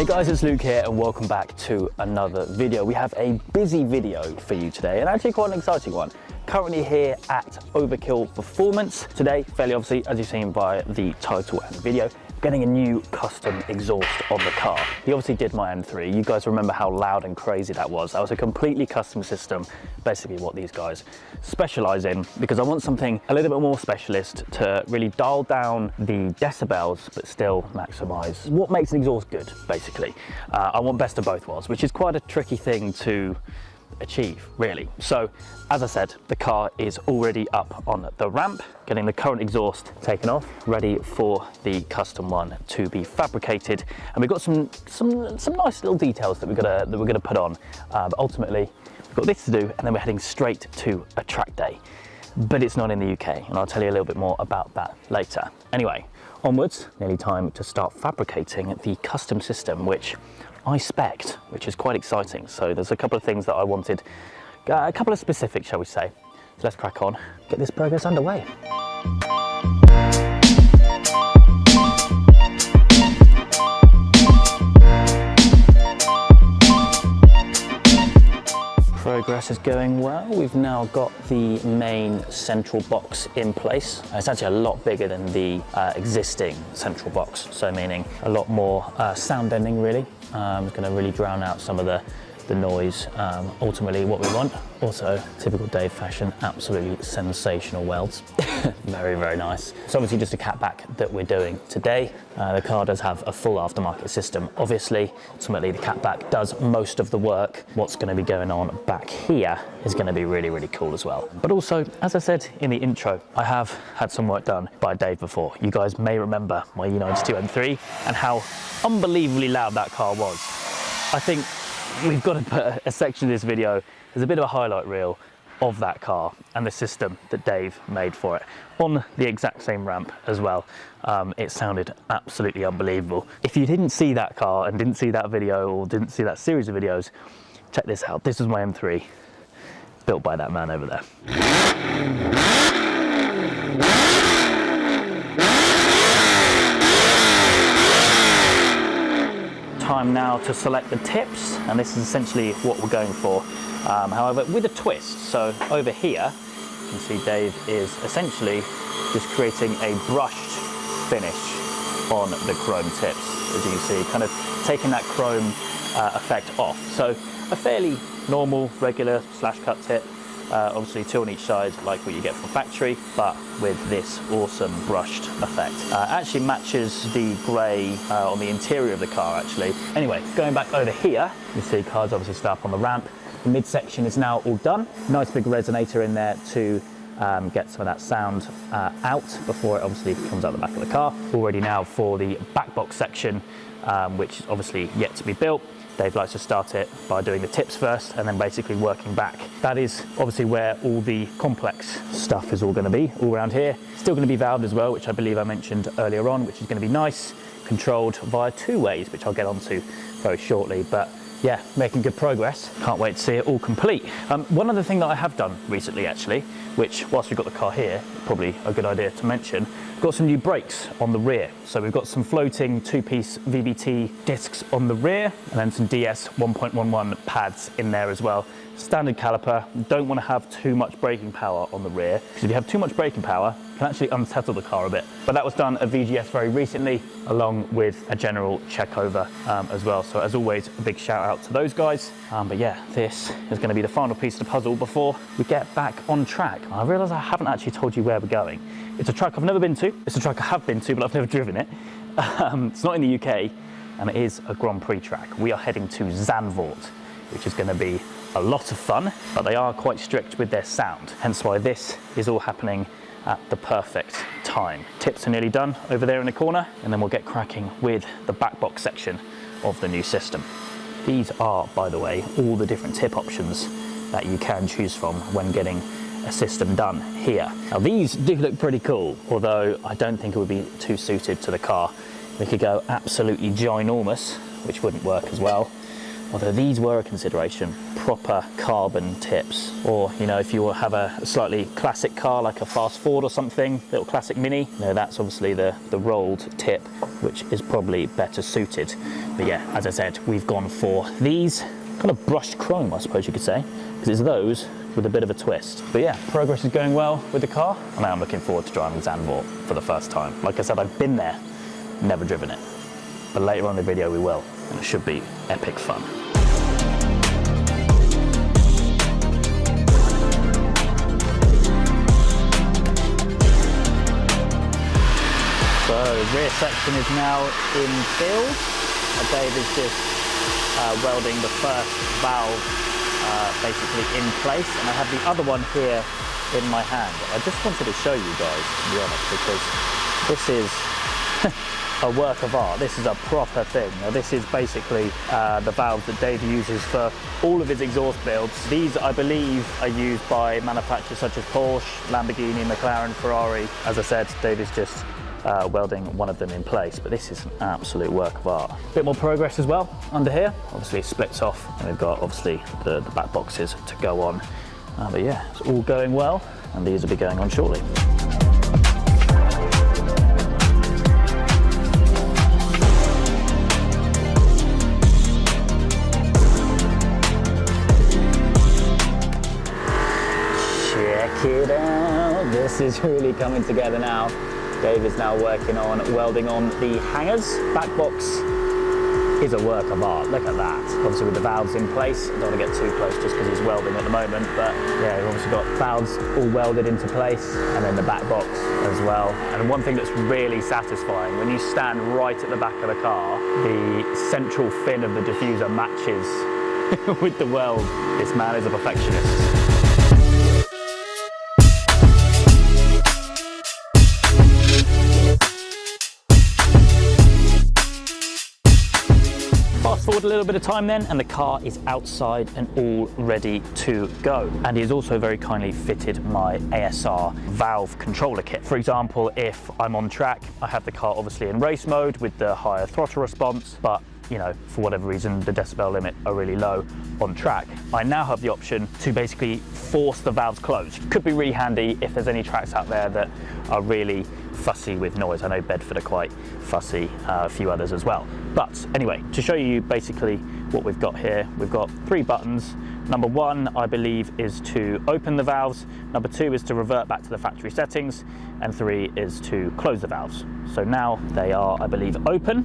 Hey guys, it's Luke here and welcome back to another video. We have a busy video for you today and actually quite an exciting one. Currently here at Overkill Performance. Today, fairly obviously, as you've seen by the title and video, getting a new custom exhaust on the car. He obviously did my M3. You guys remember how loud and crazy that was. That was a completely custom system, basically what these guys specialize in, because I want something a little bit more specialist to really dial down the decibels, but still maximize what makes an exhaust good, basically. I want best of both worlds, which is quite a tricky thing to achieve, really. So as I said, the car is already up on the ramp, getting the current exhaust taken off, ready for the custom one to be fabricated. And we've got some nice little details that we're gonna put on, but ultimately we've got this to do, and then we're heading straight to a track day. But it's not in the UK, and I'll tell you a little bit more about that later. Anyway, onwards, nearly time to start fabricating the custom system, which I spec'd, which is quite exciting. So there's a couple of things that I wanted, a couple of specifics, shall we say. So let's crack on, get this progress underway. Progress is going well. We've now got the main central box in place. It's actually a lot bigger than the existing central box, so meaning a lot more sound deadening, really. It's going to really drown out some of the noise, ultimately what we want. Also, typical Dave fashion, absolutely sensational welds. Very, very nice. It's obviously just a catback that we're doing today. The car does have a full aftermarket system. Obviously, ultimately the catback does most of the work. What's going to be going on back here is going to be really, really cool as well. But also, as I said in the intro, I have had some work done by Dave before. You guys may remember my E92 M3 and how unbelievably loud that car was. I think we've got to put a section of this video as a bit of a highlight reel of that car and the system that Dave made for it on the exact same ramp as well. It sounded absolutely unbelievable. If you didn't see that car and didn't see that video or didn't see that series of videos, check this out. This is my M3 built by that man over there. Time now to select the tips, and this is essentially what we're going for. However, with a twist. So over here, you can see Dave is essentially just creating a brushed finish on the chrome tips, as you can see, kind of taking that chrome effect off. So a fairly normal, regular slash cut tip. Obviously 2 on each side, like what you get from factory, but with this awesome brushed effect. Actually matches the grey on the interior of the car, actually. Anyway, going back over here, you see cars obviously start up on the ramp. The midsection is now all done. Nice big resonator in there to get some of that sound out before it obviously comes out the back of the car. All ready now for the back box section, which is obviously yet to be built. Dave likes to start it by doing the tips first and then basically working back. That is obviously where all the complex stuff is all going to be, all around here. Still going to be valved as well, which I believe I mentioned earlier on, which is going to be nice, controlled via 2 ways, which I'll get onto very shortly. But yeah, making good progress. Can't wait to see it all complete. One other thing that I have done recently, actually, which whilst we've got the car here, probably a good idea to mention, got some new brakes on the rear. So we've got some floating 2-piece VBT discs on the rear, and then some DS 1.11 pads in there as well. Standard caliper. Don't want to have too much braking power on the rear, because if you have too much braking power, it can actually unsettle the car a bit. But that was done at VGS very recently, along with a general check over as well. So as always, a big shout out to those guys. But yeah, this is going to be the final piece of the puzzle before we get back on track. I realise I haven't actually told you where we're going. It's a track I've never been to. It's a track I have been to, but I've never driven it. It's not in the UK, and it is a Grand Prix track. We are heading to Zandvoort, which is going to be a lot of fun, but they are quite strict with their sound. Hence why this is all happening at the perfect time. Tips are nearly done over there in the corner, and then we'll get cracking with the back box section of the new system. These are, by the way, all the different tip options that you can choose from when getting a system done here. Now these do look pretty cool, although I don't think it would be too suited to the car. We could go absolutely ginormous, which wouldn't work as well. although these were a consideration, proper carbon tips. Or, you know, if you have a slightly classic car like a Fast Ford or something, little classic Mini, you know, that's obviously the rolled tip, which is probably better suited. But yeah, as I said, we've gone for these kind of brushed chrome, I suppose you could say, because it's those with a bit of a twist. But yeah, progress is going well with the car, and I'm looking forward to driving Zandvoort for the first time. Like I said, I've been there, never driven it, but later on in the video we will, and it should be epic fun. So rear section is now in build. Dave is just welding the first valve basically in place, and I have the other one here in my hand. I just wanted to show you guys, to be honest, because this is a work of art. This is a proper thing. Now, this is basically the valves that Dave uses for all of his exhaust builds. These, I believe, are used by manufacturers such as Porsche, Lamborghini, McLaren, Ferrari. As I said, Dave is just welding one of them in place, but this is an absolute work of art. A bit more progress as well under here. Obviously it splits off, and we've got obviously the back boxes to go on. But yeah, it's all going well, and these will be going on shortly. Check it out, this is really coming together now. Dave is now working on welding on the hangers. Back box is a work of art, look at that. Obviously with the valves in place, I don't want to get too close just because he's welding at the moment, but yeah, we've obviously got valves all welded into place, and then the back box as well. And one thing that's really satisfying, when you stand right at the back of the car, the central fin of the diffuser matches with the weld. This man is a perfectionist. Fast forward a little bit of time then, and the car is outside and all ready to go. And he has also very kindly fitted my ASR valve controller kit. For example, if I'm on track, I have the car obviously in race mode with the higher throttle response, but you know, for whatever reason, the decibel limit are really low on track. I now have the option to basically force the valves closed. Could be really handy if there's any tracks out there that are really fussy with noise. I know Bedford are quite fussy, a few others as well. But anyway, to show you basically what we've got here, we've got 3 buttons. Number 1, I believe, is to open the valves. Number 2 is to revert back to the factory settings. And 3 is to close the valves. So now they are, I believe, open.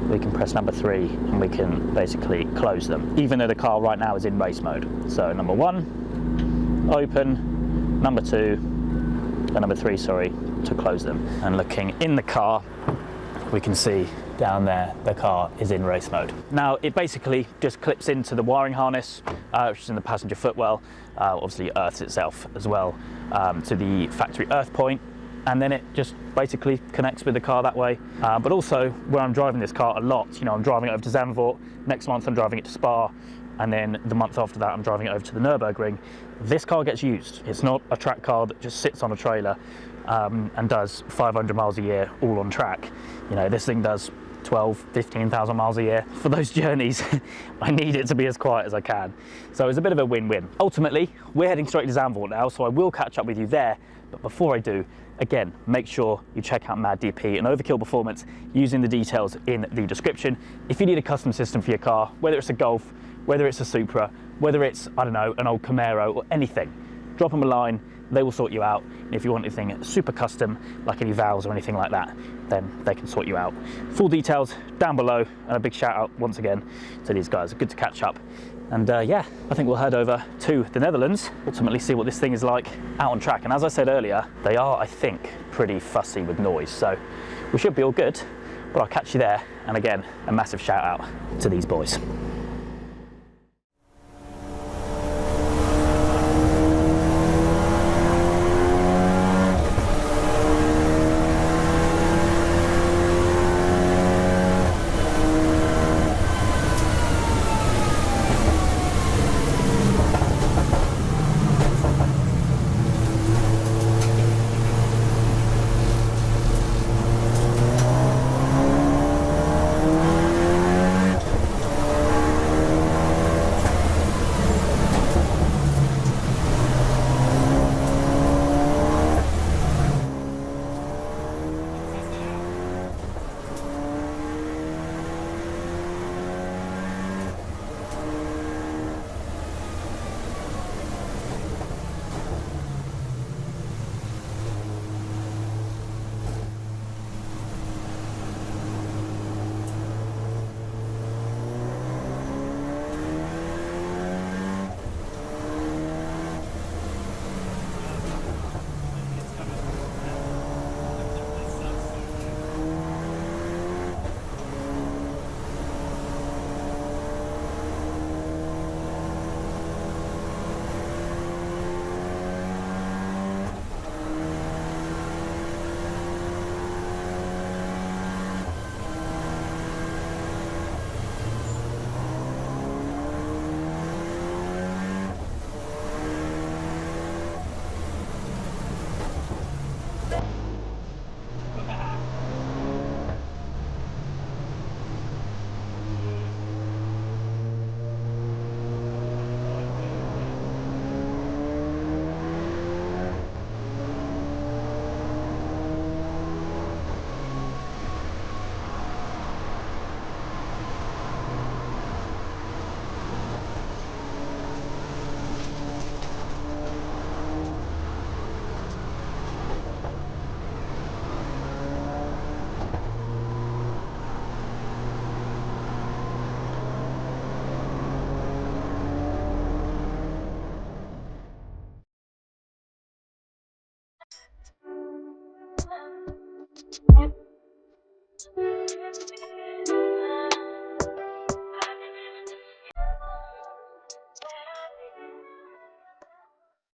We can press number 3 and we can basically close them, even though the car right now is in race mode. So number 1, open, number 2, and number 3, sorry, to close them. And looking in the car, we can see down there, the car is in race mode. Now, it basically just clips into the wiring harness, which is in the passenger footwell, obviously earths itself as well, to the factory earth point. And then it just basically connects with the car that way. But also, where I'm driving this car a lot, you know, I'm driving it over to Zandvoort, next month I'm driving it to Spa, and then the month after that I'm driving it over to the Nürburgring. This car gets used. It's not a track car that just sits on a trailer and does 500 miles a year all on track. You know, this thing does 12, 15,000 miles a year. For those journeys, I need it to be as quiet as I can. So it's a bit of a win-win. Ultimately, we're heading straight to Zandvoort now, so I will catch up with you there. But before I do, again, make sure you check out Mad DP and Overkill Performance using the details in the description. If you need a custom system for your car, whether it's a Golf, whether it's a Supra, whether it's, I don't know, an old Camaro or anything, drop them a line, they will sort you out. And if you want anything super custom, like any valves or anything like that, then they can sort you out. Full details down below, and a big shout out once again to these guys. Good to catch up. And yeah, I think we'll head over to the Netherlands, ultimately see what this thing is like out on track. And as I said earlier, they are, I think, pretty fussy with noise. So we should be all good, but I'll catch you there. And again, a massive shout out to these boys.